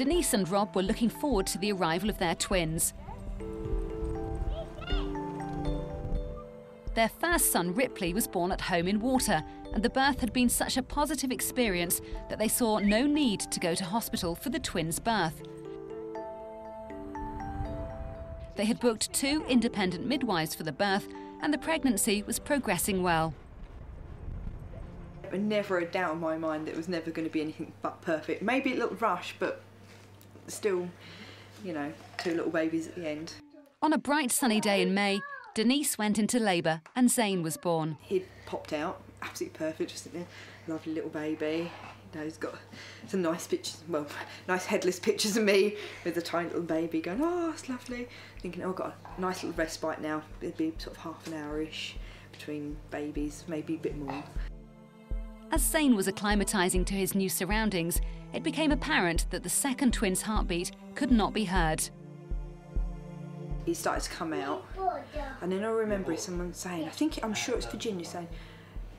Denise and Rob were looking forward to the arrival of their twins. Their first son, Ripley, was born at home in water, and the birth had been such a positive experience that they saw no need to go to hospital for the twins' birth. They had booked 2 independent midwives for the birth, and the pregnancy was progressing well. Never a doubt in my mind that it was never going to be anything but perfect. Maybe a little rush, but still, you know, 2 little babies at the end. On a bright sunny day in May, Denise went into labour and Zane was born. He'd popped out, absolutely perfect, just a lovely little baby. You know, he's got some nice pictures, well, nice headless pictures of me with a tiny little baby going, oh, it's lovely. Thinking, oh, I've got a nice little respite now. It'd be sort of half an hour-ish between babies, maybe a bit more. As Zane was acclimatising to his new surroundings, it became apparent that the second twin's heartbeat could not be heard. He started to come out, and then I remember someone saying, I'm sure it's Virginia, saying,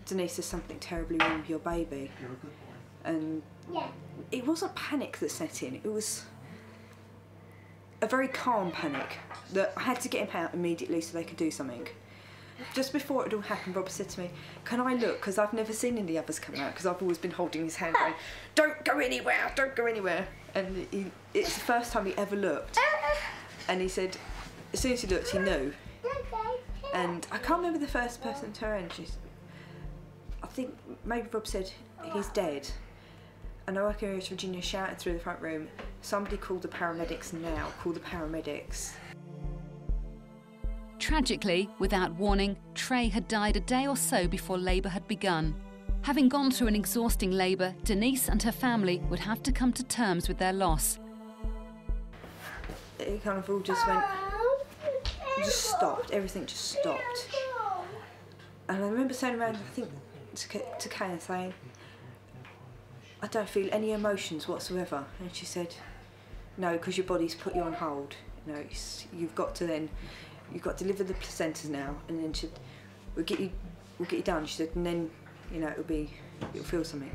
Denise, there's something terribly wrong with your baby. And it wasn't panic that set in, it was a very calm panic that I had to get him out immediately so they could do something. Just before it all happened, Rob said to me, can I look? Because I've never seen any of the others come out, because I've always been holding his hand going, don't go anywhere, don't go anywhere. And it's the first time he ever looked. And he said, as soon as he looked, he knew. And I can't remember the first person to her end. I think maybe Rob said, he's dead. And I can hear Virginia shouting through the front room, somebody call the paramedics now, call the paramedics. Tragically, without warning, Trey had died a day or so before labour had begun. Having gone through an exhausting labour, Denise and her family would have to come to terms with their loss. It kind of all just went, just stopped, everything just stopped. And I remember turning around, I think, to Kay and saying, I don't feel any emotions whatsoever. And she said, no, because your body's put you on hold. You know, you've got to deliver the placentas now, and then we'll get you done. She said, and then, you know, you'll feel something.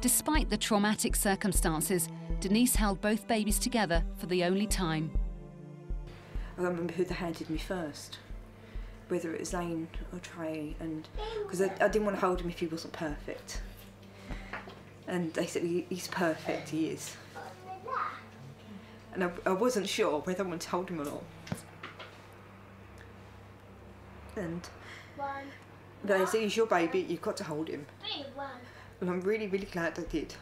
Despite the traumatic circumstances, Denise held both babies together for the only time. I don't remember who they handed me first, whether it was Zane or Trey, and because I didn't want to hold him if he wasn't perfect. And they said, he's perfect, he is. And I wasn't sure whether I wanted to hold him or not. And they said, he's your baby, you've got to hold him. And I'm really, really glad I did.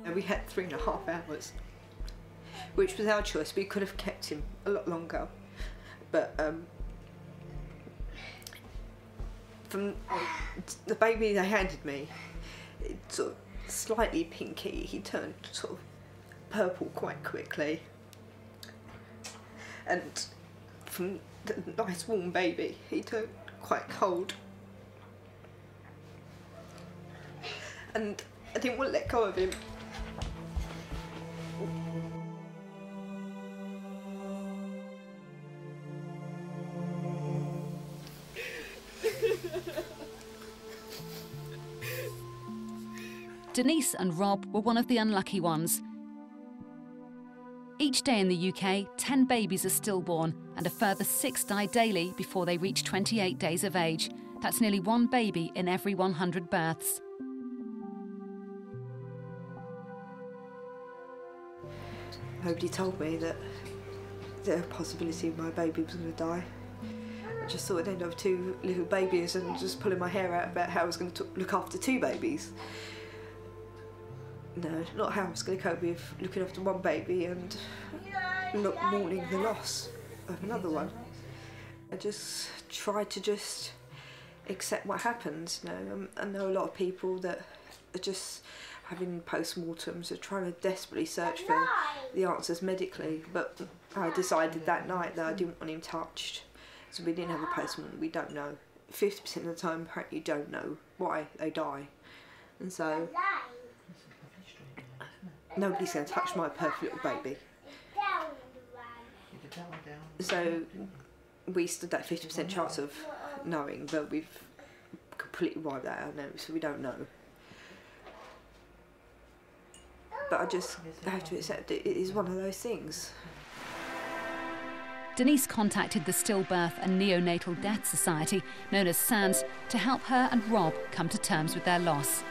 And we had 3.5 hours, which was our choice. We could have kept him a lot longer. But from the baby they handed me, it's sort of slightly pinky. He turned sort of purple quite quickly. And from the nice warm baby, he turned quite cold. And I didn't want to let go of him. Denise and Rob were one of the unlucky ones. Each day in the UK, 10 babies are stillborn, and a further 6 die daily before they reach 28 days of age. That's nearly 1 baby in every 100 births. Nobody told me that there was a possibility my baby was going to die. I just thought I'd end up with 2 little babies and just pulling my hair out about how I was going to look after 2 babies. No, not how I was going to cope with looking after 1 baby and mourning the loss of another one. I just tried to just accept what happens. You know, I know a lot of people that are just having post-mortems, are trying to desperately search for the answers medically, but I decided that night that I didn't want him touched. So we didn't have a post-mortem. We don't know. 50% of the time, apparently you don't know why they die. And so nobody's going to touch my perfect little baby. So we stood that 50% chance of knowing that we've completely wiped that out now, so we don't know. But I just have to accept it. It is one of those things. Denise contacted the Stillbirth and Neonatal Death Society, known as SANS, to help her and Rob come to terms with their loss.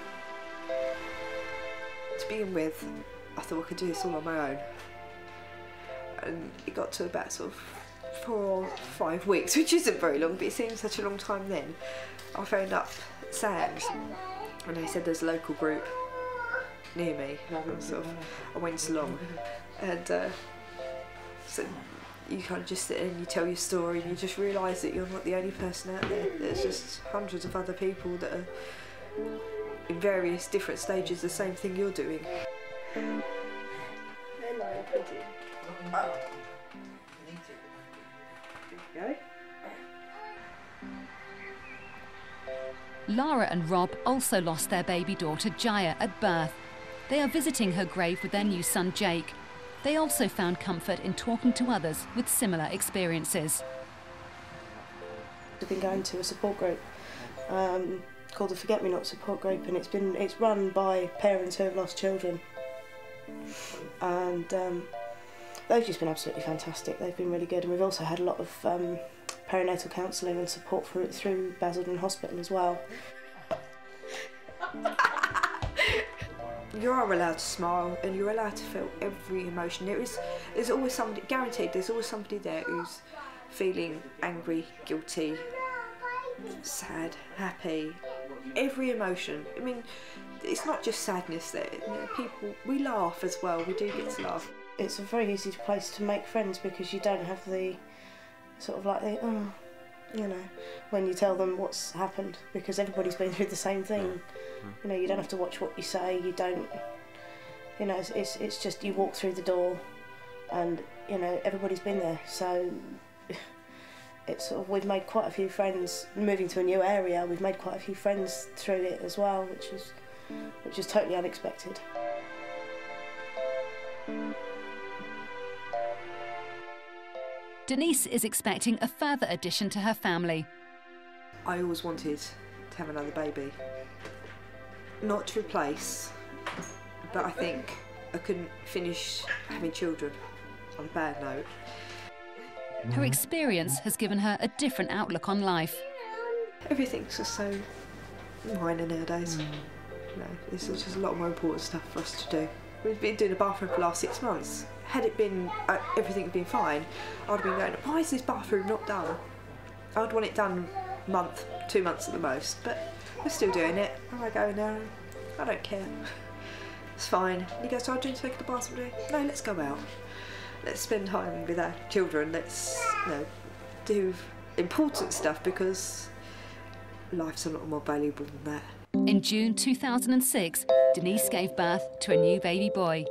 To begin with, I thought I could do this all on my own. And it got to about sort of 4 or 5 weeks, which isn't very long, but it seemed such a long time then. I phoned up SANS and they said there's a local group near me. I went along, and so you kind of just sit in and you tell your story and you just realise that you're not the only person out there. There's just hundreds of other people that are in various different stages the same thing you're doing. Hello, pretty. Oh. There you go. Lara and Rob also lost their baby daughter Jaya at birth. They are visiting her grave with their new son Jake. They also found comfort in talking to others with similar experiences. I've been going to a support group called the Forget Me Not support group, and it's run by parents who have lost children, and they've just been absolutely fantastic. They've been really good, and we've also had a lot of perinatal counselling and support through Basildon Hospital as well. You are allowed to smile and you're allowed to feel every emotion. There's always somebody, guaranteed, there's always somebody there who's feeling angry, guilty, sad, happy, every emotion. I mean, it's not just sadness that, you know, people, we laugh as well, we do get to laugh. It's a very easy place to make friends because you don't have the sort of like the, oh, you know, when you tell them what's happened, because everybody's been through the same thing. You know, you don't have to watch what you say, you don't, you know, it's just you walk through the door and, you know, everybody's been there. So it's sort of, we've made quite a few friends, moving to a new area, we've made quite a few friends through it as well, which is totally unexpected. Denise is expecting a further addition to her family. I always wanted to have another baby. Not to replace, but I think I couldn't finish having children on a bad note. Her experience has given her a different outlook on life. Everything's just so minor nowadays. You know, there's just a lot more important stuff for us to do. We've been doing a bathroom for the last 6 months. Had it been, everything had been fine, I'd have been going, why is this bathroom not done? I'd want it done a month, 2 months at the most, but we're still doing it. And I go in there and I don't care. It's fine. And he goes, so I'm doing to go to the bathroom today. No, let's go out. Let's spend time with our children. Let's, you know, do important stuff, because life's a lot more valuable than that. In June 2006, Denise gave birth to a new baby boy.